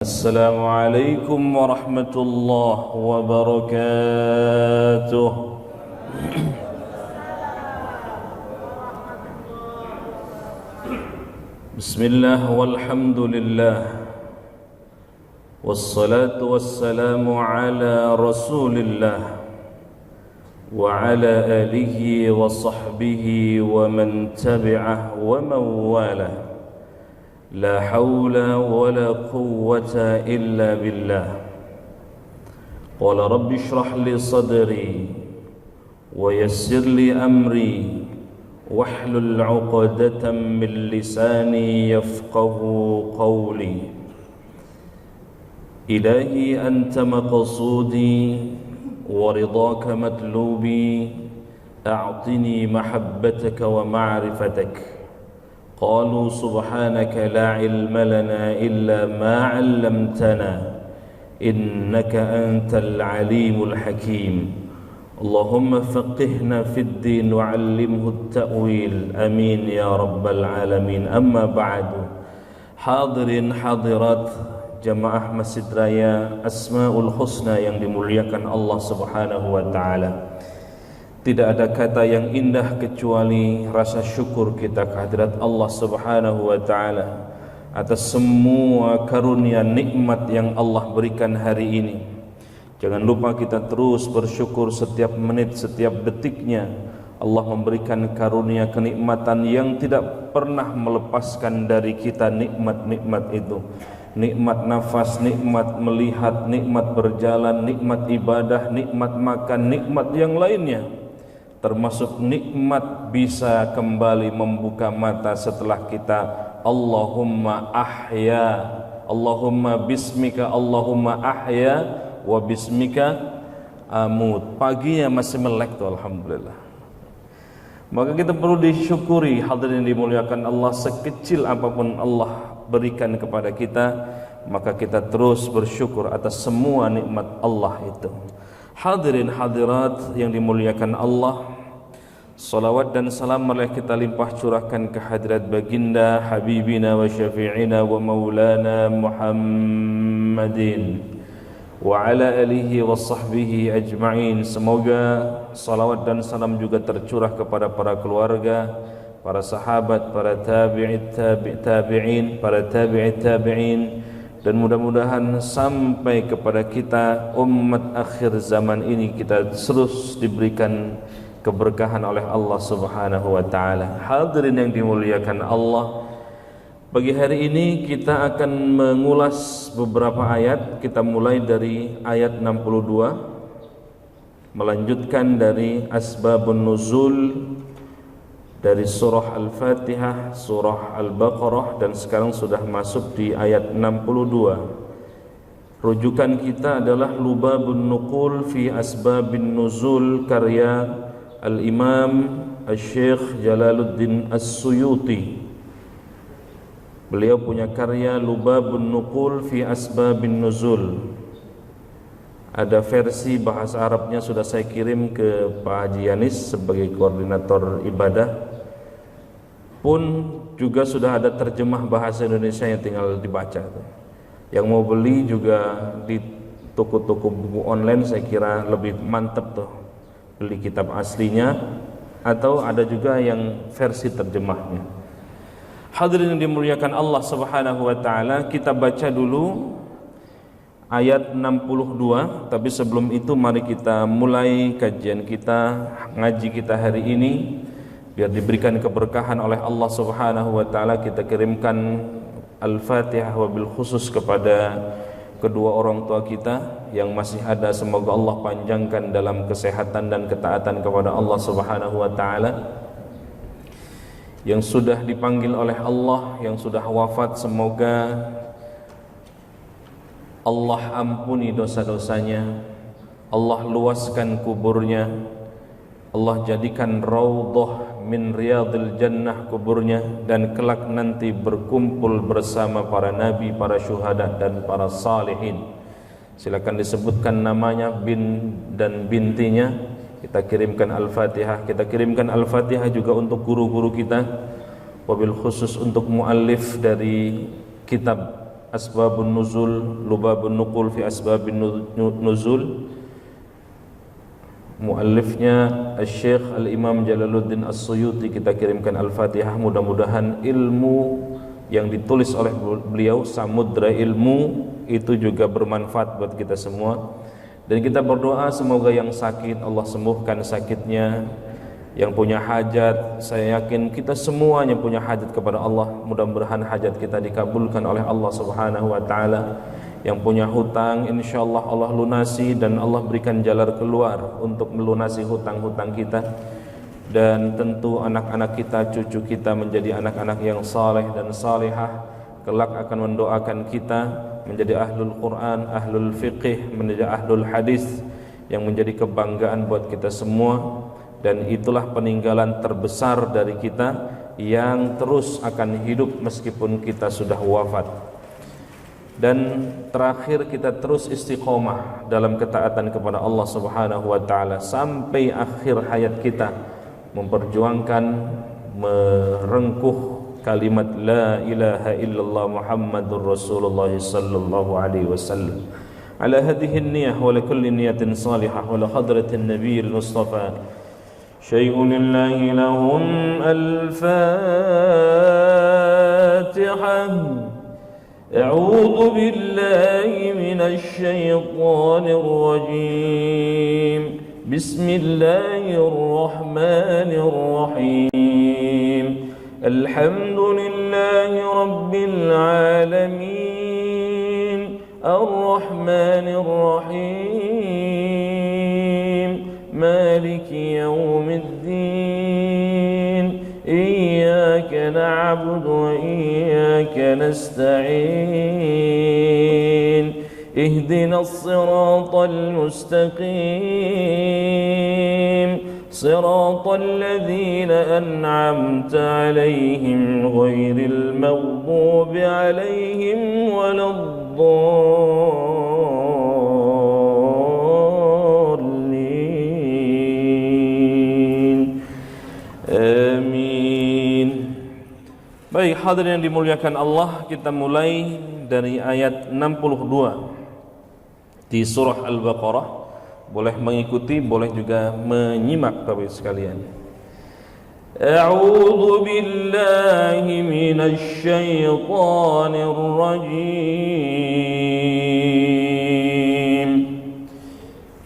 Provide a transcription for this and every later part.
السلام عليكم ورحمة الله وبركاته. بسم الله والحمد لله والصلاة والسلام على رسول الله وعلى آله وصحبه ومن تبعه ومن والاه. لا حول ولا قوة إلا بالله. قال رب اشرح لي صدري ويسر لي أمري واحلل عقدة من لساني يفقه قولي. إلهي أنت مقصودي ورضاك مطلوبي، أعطني محبتك ومعرفتك. قالوا سبحانك لا علم لنا إلا ما علمتنا إنك أنت العليم الحكيم. اللهم فقهنا في الدين وعلمه التأويل، آمين يا رب العالمين. أما بعد، hadirin hadirat jamaah Masjid Raya Asmaul Husna yang dimuliakan Allah Subhanahu wa taala. Tidak ada kata yang indah kecuali rasa syukur kita kehadirat Allah Subhanahu wa taala atas semua karunia nikmat yang Allah berikan hari ini. Jangan lupa kita terus bersyukur setiap menit, setiap detiknya. Allah memberikan karunia kenikmatan yang tidak pernah melepaskan dari kita nikmat-nikmat itu. Nikmat nafas, nikmat melihat, nikmat berjalan, nikmat ibadah, nikmat makan, nikmat yang lainnya. Termasuk nikmat bisa kembali membuka mata setelah kita Allahumma ahya, Allahumma bismika, Allahumma ahya wa bismika amut. Paginya masih melek tuh, alhamdulillah. Maka kita perlu disyukuri, hadirin dimuliakan Allah, sekecil apapun Allah berikan kepada kita, maka kita terus bersyukur atas semua nikmat Allah itu. Hadirin hadirat yang dimuliakan Allah, salawat dan salam marilah kita limpah curahkan ke hadirat baginda habibina wa syafi'ina wa maulana Muhammadin wa ala alihi wa sahbihi ajma'in. Semoga salawat dan salam juga tercurah kepada para keluarga, para sahabat, para tabi'in, para tabi'in, dan mudah-mudahan sampai kepada kita umat akhir zaman ini kita terus diberikan keberkahan oleh Allah Subhanahu wa taala. Hadirin yang dimuliakan Allah, pagi hari ini kita akan mengulas beberapa ayat. Kita mulai dari ayat 62, melanjutkan dari asbabun nuzul dari surah Al-Fatihah, surah Al-Baqarah, dan sekarang sudah masuk di ayat 62. Rujukan kita adalah Lubabun Nuqul fi Asbabin Nuzul karya Al-Imam Al-Syekh Jalaluddin As-Suyuti. Beliau punya karya Lubabun Nuqul fi Asbabin Nuzul. Ada versi bahasa Arabnya sudah saya kirim ke Pak Haji Yanis sebagai koordinator ibadah. Pun juga sudah ada terjemah bahasa Indonesia yang tinggal dibaca. Yang mau beli juga di toko-toko buku online saya kira lebih mantap tuh, beli kitab aslinya atau ada juga yang versi terjemahnya. Hadirin yang dimuliakan Allah Subhanahu wa taala, kita baca dulu ayat 62. Tapi sebelum itu mari kita mulai kajian kita, ngaji kita hari ini. Biar diberikan keberkahan oleh Allah Subhanahu wa taala, kita kirimkan Al-Fatihah wabil khusus kepada kedua orang tua kita yang masih ada. Semoga Allah panjangkan dalam kesehatan dan ketaatan kepada Allah Subhanahu wa taala. Yang sudah dipanggil oleh Allah, yang sudah wafat, semoga Allah ampuni dosa-dosanya, Allah luaskan kuburnya, Allah jadikan raudhah min riyadil jannah kuburnya, dan kelak nanti berkumpul bersama para nabi, para syuhada dan para salihin. Silakan disebutkan namanya, bin dan bintinya. Kita kirimkan Al-Fatihah. Kita kirimkan Al-Fatihah juga untuk guru-guru kita, wabil khusus untuk muallif dari kitab Asbabun Nuzul, Lubabun Nuqul fi Asbabin Nuzul. Muallifnya Al-Syekh Al-Imam Jalaluddin As-Suyuti. Kita kirimkan Al-Fatihah, mudah-mudahan ilmu yang ditulis oleh beliau, samudra ilmu, itu juga bermanfaat buat kita semua. Dan kita berdoa semoga yang sakit Allah sembuhkan sakitnya, yang punya hajat, saya yakin kita semuanya punya hajat kepada Allah, mudah-mudahan hajat kita dikabulkan oleh Allah Subhanahu wa taala. Yang punya hutang insyaallah Allah lunasi dan Allah berikan jalan keluar untuk melunasi hutang-hutang kita. Dan tentu anak-anak kita, cucu kita menjadi anak-anak yang saleh dan salihah, kelak akan mendoakan kita menjadi ahlul Quran, ahlul fiqih, menjadi ahlul hadis, yang menjadi kebanggaan buat kita semua. Dan itulah peninggalan terbesar dari kita yang terus akan hidup meskipun kita sudah wafat. Dan terakhir, kita terus istiqomah dalam ketaatan kepada Allah Subhanahu wa taala sampai akhir hayat kita, memperjuangkan, merengkuh kalimat la ilaha illallah Muhammadur Rasulullah sallallahu alaihi wasallam. Ala hadhihi an-niyyah wa li kulli niyatin salihah wa li hadratin nabiyil mustafa syai'un lillahi lahum al-Fatihah. أعوذ بالله من الشيطان الرجيم بسم الله الرحمن الرحيم الحمد لله رب العالمين الرحمن الرحيم مالك يوم الدين إياك نعبد وإياك نستعين اهدنا الصراط المستقيم صراط الذين أنعمت عليهم غير المغضوب عليهم ولا الضالين آمين. Baik, hadirin yang dimuliakan Allah, kita mulai dari ayat 62 di surah Al-Baqarah. Boleh mengikuti, boleh juga menyimak Bapak Ibu sekalian. A'udzu billahi minasy syaithanir rajim.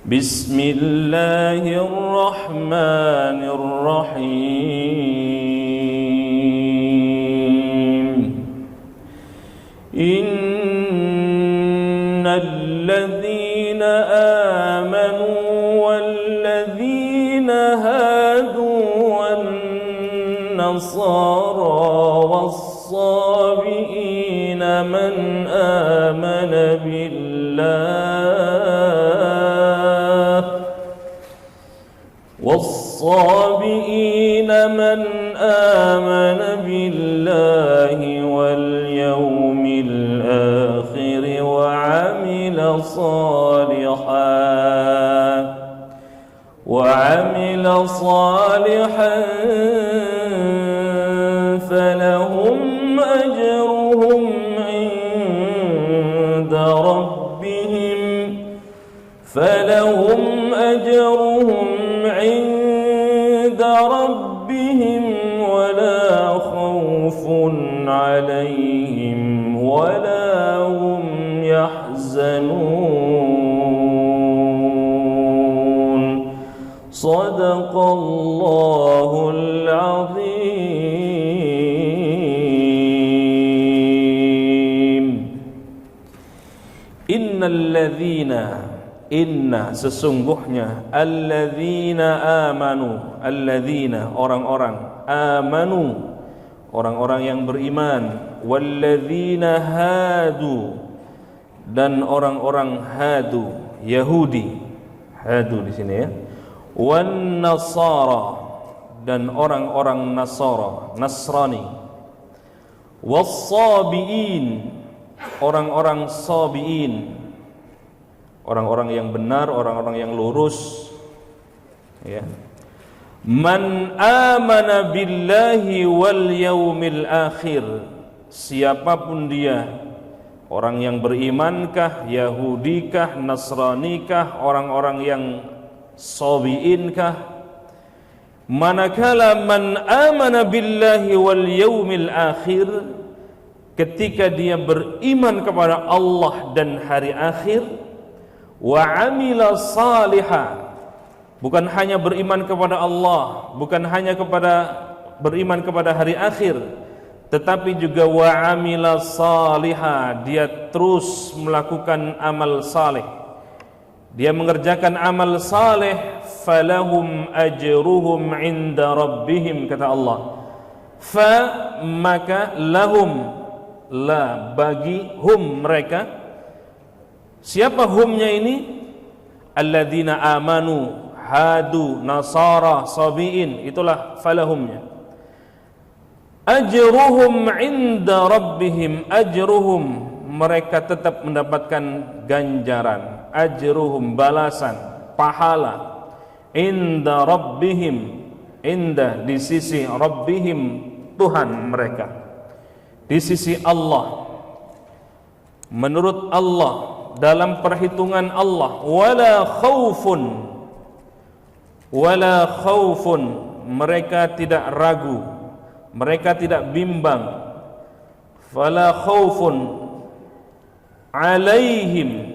Bismillahirrahmanirrahim. Innal ladzina amanu والذين هادوا والنصارى والصابئين من آمن بالله واليوم الآخر وعمل صالحا فلهم أجرهم عند ربهم ولا خوف عليهم ولا هم يحزنون. صدق الله العظيم. Inna sesungguhnya alladzina amanu, alladzina orang-orang, amanu orang-orang yang beriman, walladzina hadu dan orang-orang hadu, Yahudi, hadu di sini ya, wan nasara dan orang-orang Nasara, Nasrani, was-sabiin orang-orang sabiin, orang-orang yang benar, orang-orang yang lurus ya. Man amana billahi wal yaumil akhir, siapapun dia Orang yang berimankah, Yahudikah, Nasranikah, orang-orang yang Sabi'inkah? Manakala man amana billahi wal yaumil akhir, ketika dia beriman kepada Allah dan hari akhir, wa amila salihah, bukan hanya beriman kepada Allah, bukan hanya beriman kepada hari akhir, tetapi juga wa amila salihah, dia terus melakukan amal saleh, dia mengerjakan amal saleh, falahum ajruhum inda rabbihim, kata Allah. Fa, maka lahum, la, bagi, hum, mereka. Siapa humnya ini? Alladzina amanu, hadu, nasara, sabiin, itulah falahumnya. Ajruhum inda rabbihim, ajruhum, mereka tetap mendapatkan ganjaran, ajruhum, balasan, pahala, inda rabbihim, inda, di sisi, rabbihim, Tuhan mereka, di sisi Allah, menurut Allah, dalam perhitungan Allah. Wala khaufun, mereka tidak ragu, mereka tidak bimbang. Fala khaufun alaihim,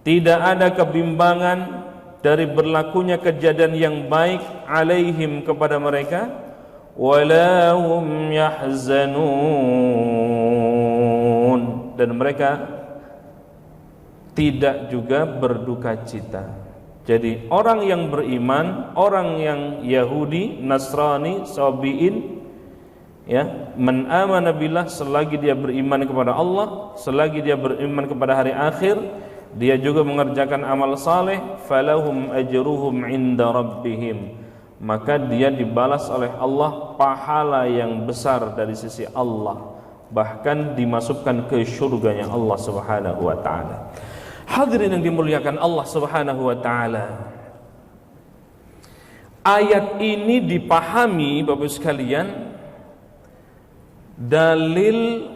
tidak ada kebimbangan dari berlakunya kejadian yang baik, alaihim, kepada mereka. Wala hum yahzanun, dan mereka tidak juga berduka cita. Jadi orang yang beriman, orang yang Yahudi, Nasrani, Sabi'in, ya, man amana billah, selagi dia beriman kepada Allah, selagi dia beriman kepada hari akhir, dia juga mengerjakan amal saleh, falahum ajruhum inda rabbihim, maka dia dibalas oleh Allah pahala yang besar dari sisi Allah, bahkan dimasukkan ke surganya Allah Subhanahu wa taala. Hadirin yang dimuliakan Allah Subhanahu wa taala, ayat ini dipahami Bapak sekalian dalil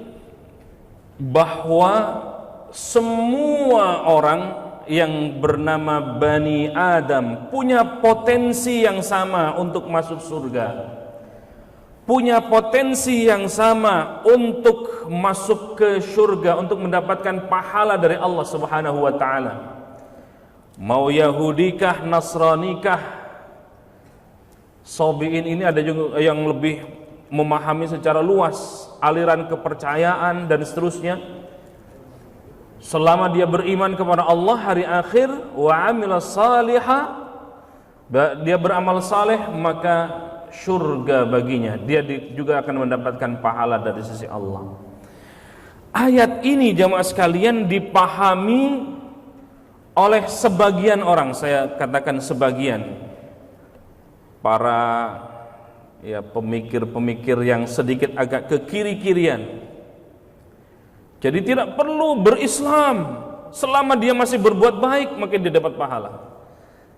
bahwa semua orang yang bernama Bani Adam punya potensi yang sama untuk masuk surga, punya potensi yang sama untuk masuk ke surga, untuk mendapatkan pahala dari Allah Subhanahu wa taala. Mau Yahudikah, Nasranikah, Sabi'in, ini ada juga yang lebih memahami secara luas aliran kepercayaan dan seterusnya. Selama dia beriman kepada Allah, hari akhir, wa amila salihah, dia beramal saleh, maka surga baginya, dia juga akan mendapatkan pahala dari sisi Allah. Ayat ini jamaah sekalian dipahami oleh sebagian orang, saya katakan sebagian, para ya pemikir-pemikir yang sedikit agak ke kiri-kirian. Jadi tidak perlu berislam, selama dia masih berbuat baik maka dia dapat pahala.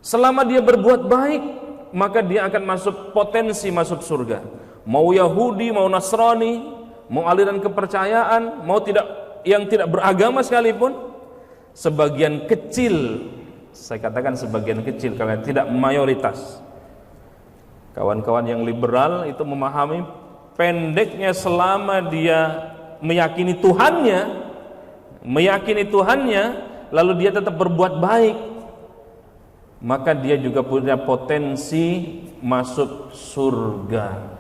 Selama dia berbuat baik maka dia akan masuk, potensi masuk surga. Mau Yahudi, mau Nasrani, mau aliran kepercayaan, mau yang tidak beragama sekalipun, sebagian kecil, saya katakan sebagian kecil karena tidak mayoritas. Kawan-kawan yang liberal itu memahami pendeknya, selama dia meyakini Tuhannya, lalu dia tetap berbuat baik, maka dia juga punya potensi masuk surga.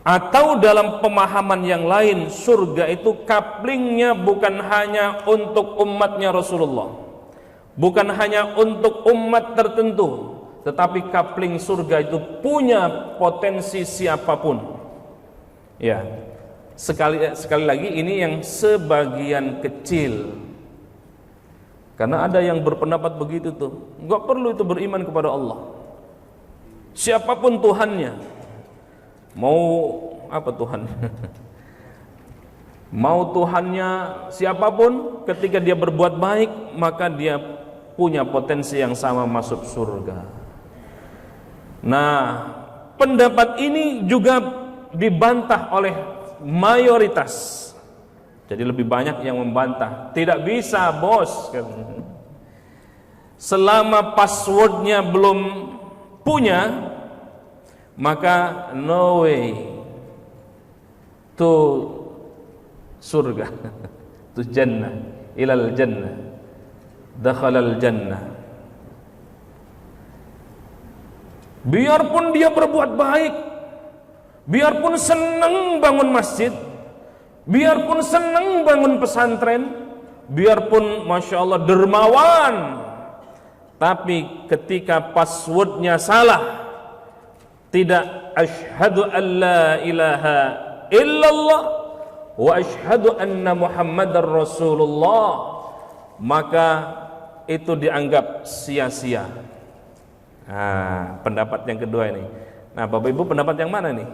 Atau dalam pemahaman yang lain, surga itu kaplingnya bukan hanya untuk umatnya Rasulullah, bukan hanya untuk umat tertentu, tetapi kapling surga itu punya potensi siapapun. Ya, sekali lagi ini yang sebagian kecil, karena ada yang berpendapat begitu tuh, nggak perlu itu beriman kepada Allah, siapapun Tuhannya, mau apa Tuhan mau Tuhannya siapapun, ketika dia berbuat baik maka dia punya potensi yang sama masuk surga. Nah, pendapat ini juga dibantah oleh mayoritas Jadi lebih banyak yang membantah. Tidak bisa, bos. Selama passwordnya belum punya, maka no way to surga, to jannah, ilal jannah, dakhalal jannah. Biarpun dia berbuat baik, biarpun senang bangun masjid, biarpun senang bangun pesantren, biarpun Masya Allah dermawan, tapi ketika passwordnya salah, tidak asyhadu an la ilaha illallah wa asyhadu anna muhammadar rasulullah, maka itu dianggap sia-sia. Nah, pendapat yang kedua ini. Nah, Bapak Ibu pendapat yang mana nih?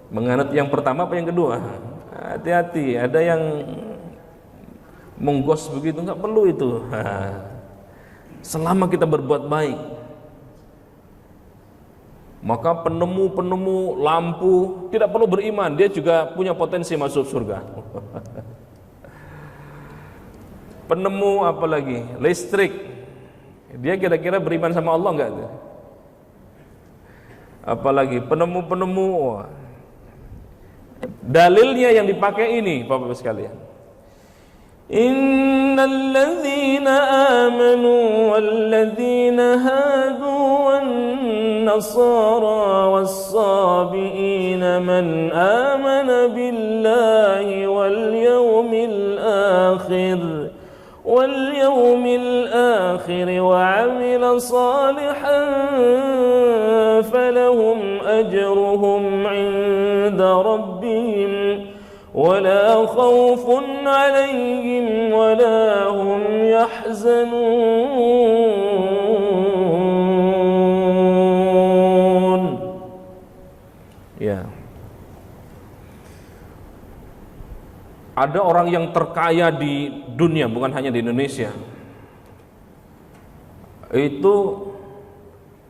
Menganut yang pertama apa yang kedua? Hati-hati, ada yang menggos begitu, nggak perlu itu. Selama kita berbuat baik, maka penemu lampu tidak perlu beriman, dia juga punya potensi masuk surga. Penemu apa lagi? Listrik, dia kira-kira beriman sama Allah enggak? Apalagi penemu-penemu, dalilnya yang dipakai ini, Bapak-Bapak sekalian. Innal ladzina amanu wal ladzina hadu wan nasara was-sabiina man amana billahi wal yawmil akhir wa 'amila salihan falahum ajruhum 'inda rabbihim ولا خوف عليهم ولا هم يحزنون. Ya. Ada orang yang terkaya di dunia, bukan hanya di Indonesia. Itu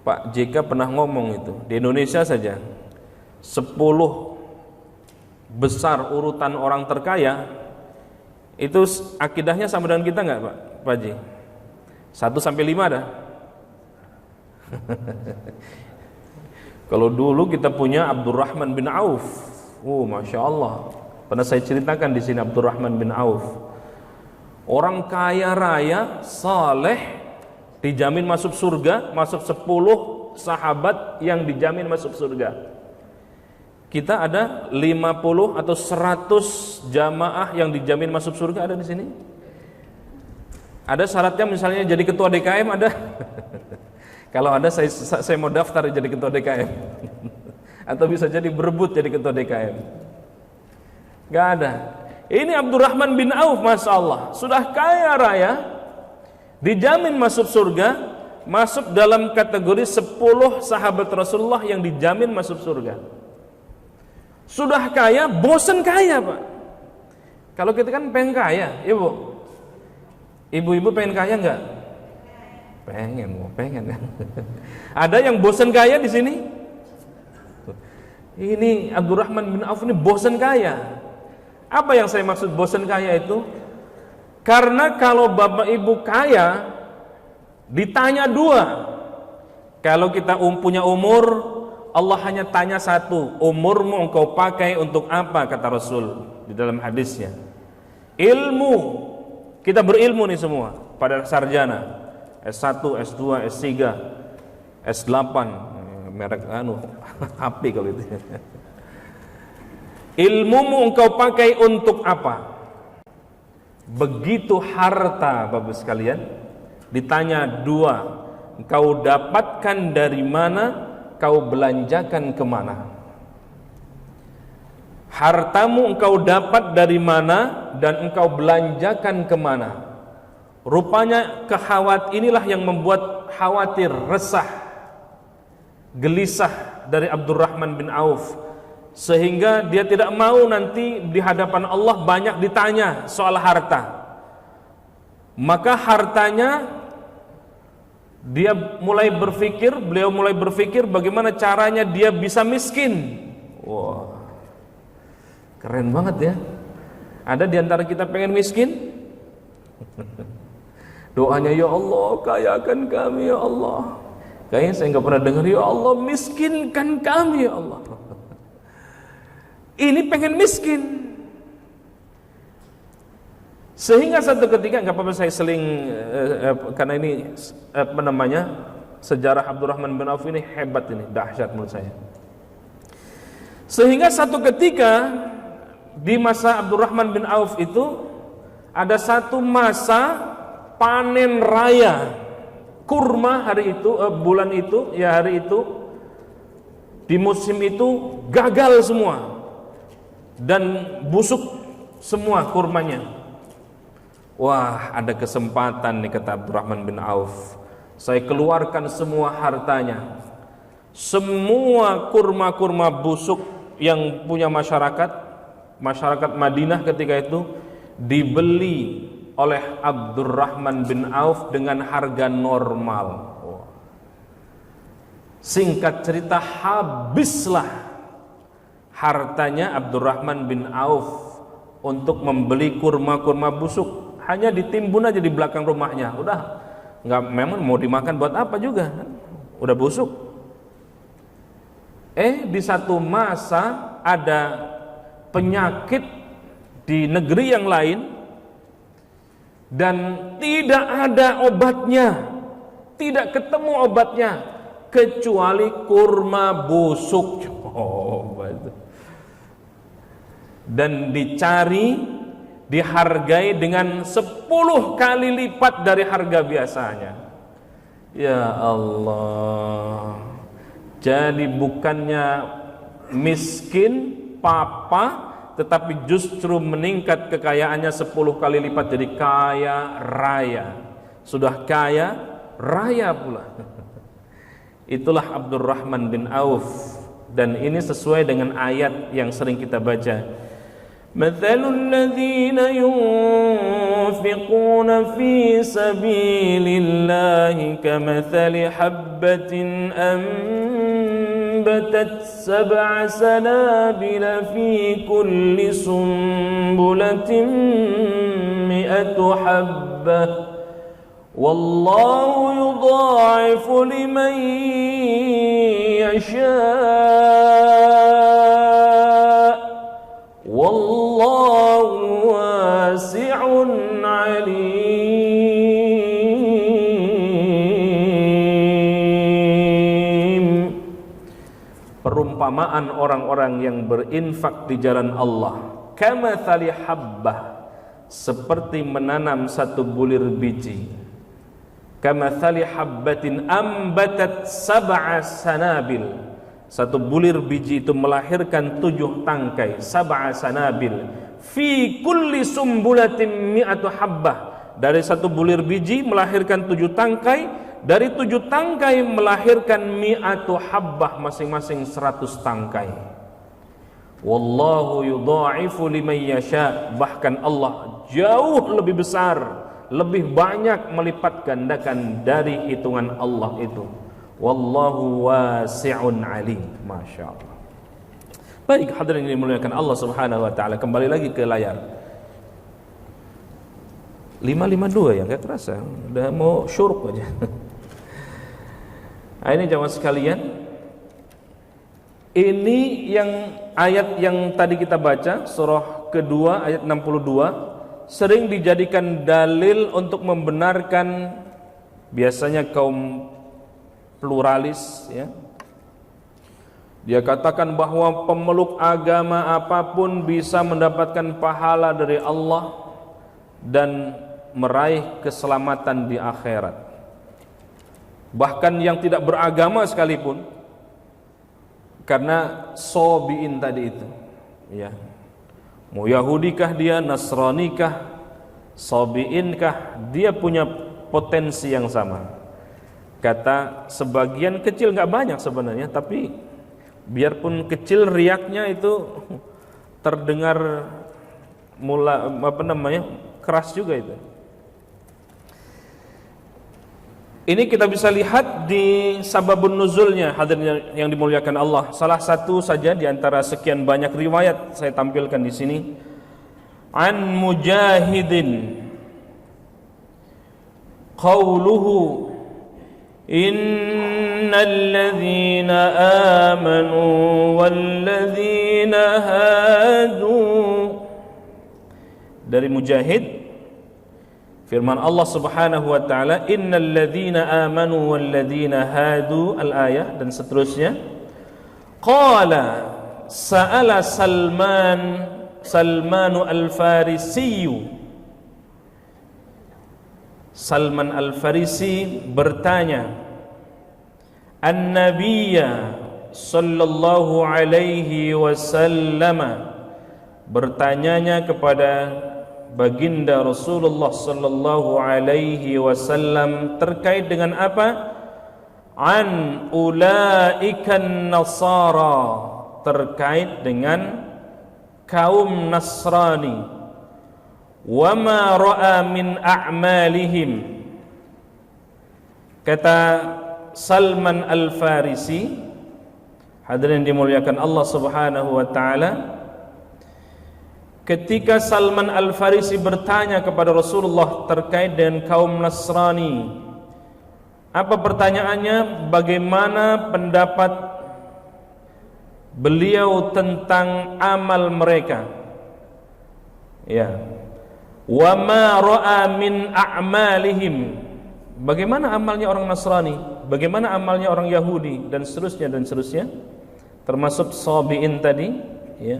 Pak JK pernah ngomong itu, di Indonesia saja 10 besar urutan orang terkaya itu akidahnya sama dengan kita enggak, Pak Haji? 1 sampai 5 ada. Kalau dulu kita punya Abdurrahman bin Auf. Masya Allah. Pernah saya ceritakan di sini Abdurrahman bin Auf. Orang kaya raya, saleh, dijamin masuk surga, masuk 10 sahabat yang dijamin masuk surga. Kita ada 50 atau 100 jamaah yang dijamin masuk surga, ada di sini. Ada syaratnya, misalnya jadi ketua DKM ada. Kalau ada saya mau daftar jadi ketua DKM. Atau bisa jadi berebut jadi ketua DKM. Gak ada. Ini Abdurrahman bin Auf, Masya Allah, sudah kaya raya, dijamin masuk surga, masuk dalam kategori 10 sahabat Rasulullah yang dijamin masuk surga. Sudah kaya, bosan kaya, Pak. Kalau kita kan pengen kaya, ibu-ibu pengen kaya enggak? Pengen. Ada yang bosan kaya di sini? Ini Abdurrahman bin Auf ini bosan kaya. Apa yang saya maksud bosan kaya itu? Karena kalau Bapak Ibu kaya, ditanya 2. Kalau kita punya umur, Allah hanya tanya 1, umurmu engkau pakai untuk apa, kata Rasul di dalam hadisnya. Ilmu, kita berilmu nih semua, pada sarjana S1, S2, S3, S8, merek HP kalau itu. Ilmumu engkau pakai untuk apa? Begitu harta, Bapak sekalian, ditanya 2, engkau dapatkan dari mana, kau belanjakan kemana? Hartamu engkau dapat dari mana dan engkau belanjakan kemana? Rupanya inilah yang membuat khawatir, resah, gelisah dari Abdurrahman bin Auf, sehingga dia tidak mau nanti di hadapan Allah banyak ditanya soal harta. Maka hartanya beliau mulai berpikir bagaimana caranya dia bisa miskin. Wah, keren banget ya. Ada di antara kita pengen miskin? Doanya, ya Allah kayakan kami ya Allah. Kayaknya saya nggak pernah dengar, ya Allah miskinkan kami ya Allah. Ini pengen miskin. Sehingga satu ketika, nggak apa-apa saya seling karena ini apa namanya, sejarah Abdurrahman bin Auf ini hebat, ini dahsyat menurut saya. Sehingga satu ketika di masa Abdurrahman bin Auf itu ada satu masa panen raya kurma hari itu, bulan itu, ya hari itu, di musim itu gagal semua dan busuk semua kurmanya. Wah, ada kesempatan nih, kata Abdurrahman bin Auf, saya keluarkan semua hartanya. Semua kurma-kurma busuk yang punya masyarakat Madinah ketika itu dibeli oleh Abdurrahman bin Auf dengan harga normal. Singkat cerita, habislah hartanya Abdurrahman bin Auf untuk membeli kurma-kurma busuk. Hanya ditimbun aja di belakang rumahnya, udah nggak, memang mau dimakan buat apa juga, udah busuk. Di satu masa ada penyakit di negeri yang lain dan tidak ada obatnya, tidak ketemu obatnya kecuali kurma busuk. Dan dicari, dihargai dengan 10 kali lipat dari harga biasanya. Ya Allah. Jadi bukannya miskin papa, tetapi justru meningkat kekayaannya 10 kali lipat, jadi kaya raya. Sudah kaya raya pula. Itulah Abdurrahman bin Auf, dan ini sesuai dengan ayat yang sering kita baca. مثل الذين ينفقون في سبيل الله كمثل حبة أنبتت 7 سنابل في كل سنبلة 100 حبة والله يضاعف لمن يشاء wallahu wasi'un alim. Perumpamaan orang-orang yang berinfak di jalan Allah, kamathali habbah, seperti menanam satu bulir biji. Kamathali habbatin ambatat 7 sanabil, satu bulir biji itu melahirkan 7 tangkai, 7 sanabil, fi kulli sumbulatin 100 habbah, dari satu bulir biji melahirkan 7 tangkai, dari 7 tangkai melahirkan 100 habbah, masing-masing 100 tangkai. Wallahu yudha'ifu liman yasha, bahkan Allah jauh lebih besar, lebih banyak melipat gandakan dari hitungan Allah itu. Wallahu wasi'un alim. Masya Allah. Baik, hadirin yang dimuliakan Allah subhanahu wa ta'ala, kembali lagi ke layar 552 ya, gak kerasa udah mau syuruk aja. Nah, ini jamaah sekalian, ini yang ayat yang tadi kita baca, surah kedua ayat 62, sering dijadikan dalil untuk membenarkan biasanya kaum pluralis ya. Dia katakan bahwa pemeluk agama apapun bisa mendapatkan pahala dari Allah dan meraih keselamatan di akhirat. Bahkan yang tidak beragama sekalipun, karena sobiin tadi itu ya. Mau Yahudikah dia, Nasranikah, sobiinkah, dia punya potensi yang sama. Kata sebagian kecil, nggak banyak sebenarnya, tapi biarpun kecil riaknya itu terdengar keras juga itu. Ini kita bisa lihat di sababun nuzulnya, hadirin yang dimuliakan Allah. Salah satu saja di antara sekian banyak riwayat saya tampilkan di sini. an Mujahidin qawluhu innal ladzina amanu wal ladzina hadu. Dari Mujahid, firman Allah Subhanahu wa taala, innal ladzina amanu wal ladzina hadu, al-ayah dan seterusnya. Qala sa'ala Salmanu al-Farisi. Salman al-Farisi bertanya, An-Nabiyya sallallahu alaihi wasallam, bertanyanya kepada baginda Rasulullah sallallahu alaihi wasallam terkait dengan apa? An ulaikan nasara, terkait dengan kaum Nasrani. Wa ma ra'a min a'malihim. Kata Salman al-Farisi, hadirin dimuliakan Allah Subhanahu wa taala, ketika Salman al-Farisi bertanya kepada Rasulullah terkait dengan kaum Nasrani, apa pertanyaannya? Bagaimana pendapat beliau tentang amal mereka? Ya. Wa ma ra'a min a'malihim, bagaimana amalnya orang Nasrani, bagaimana amalnya orang Yahudi, dan seterusnya dan seterusnya, termasuk Sabi'in tadi, ya.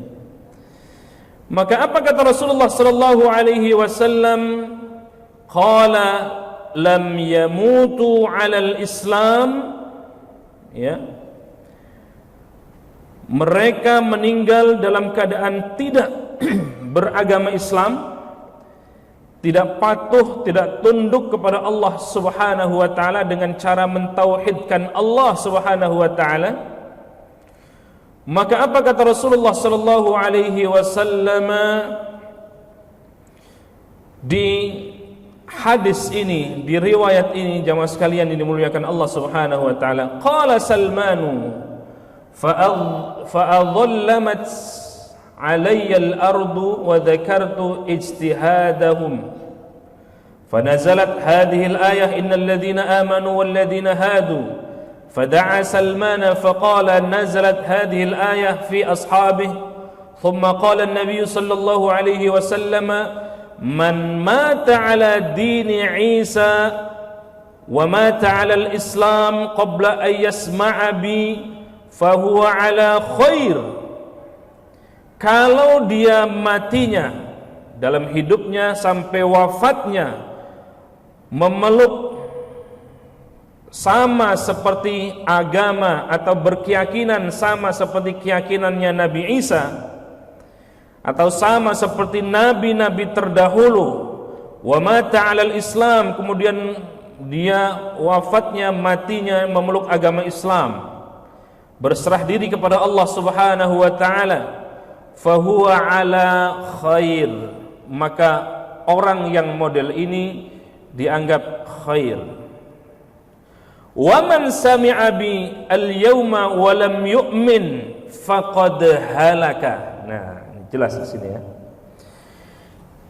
Maka apa kata Rasulullah sallallahu alaihi wasallam? Qala lam yamutu 'alal Islam, ya. Mereka meninggal dalam keadaan tidak beragama Islam, tidak patuh, tidak tunduk kepada Allah Subhanahu wa taala dengan cara mentauhidkan Allah Subhanahu wa taala. Maka apa kata Rasulullah sallallahu alaihi wasallam di hadis ini, di riwayat ini, jamaah sekalian yang dimuliakan Allah Subhanahu wa taala? Qala Salmanu fa'adhallamat alayya al-ardu wa dhakartu ijtihadahum fanazalat hadhihi al-ayah innal ladzina amanu wal ladzina hadu fada'a Salmana faqala nazalat hadhihi al-ayah fi ashabihi thumma qala an-nabiy sallallahu alayhi wa sallam man mata ala dini Isa wa mata ala al-islam qabla an yasma'a bi fahuwa ala khair. Kalau dia matinya dalam hidupnya sampai wafatnya memeluk sama seperti agama atau berkeyakinan sama seperti keyakinannya Nabi Isa, atau sama seperti nabi-nabi terdahulu, wa mata 'alal Islam, kemudian dia wafatnya, matinya memeluk agama Islam, berserah diri kepada Allah Subhanahu wa taala, fahuwa ala khair, maka orang yang model ini dianggap khair. Wa man sami'a bi al-yawma wa lam yu'min faqad halaka. Nah, jelas di sini ya.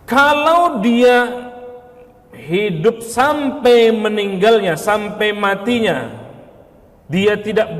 Kalau dia hidup sampai meninggalnya, sampai matinya, dia tidak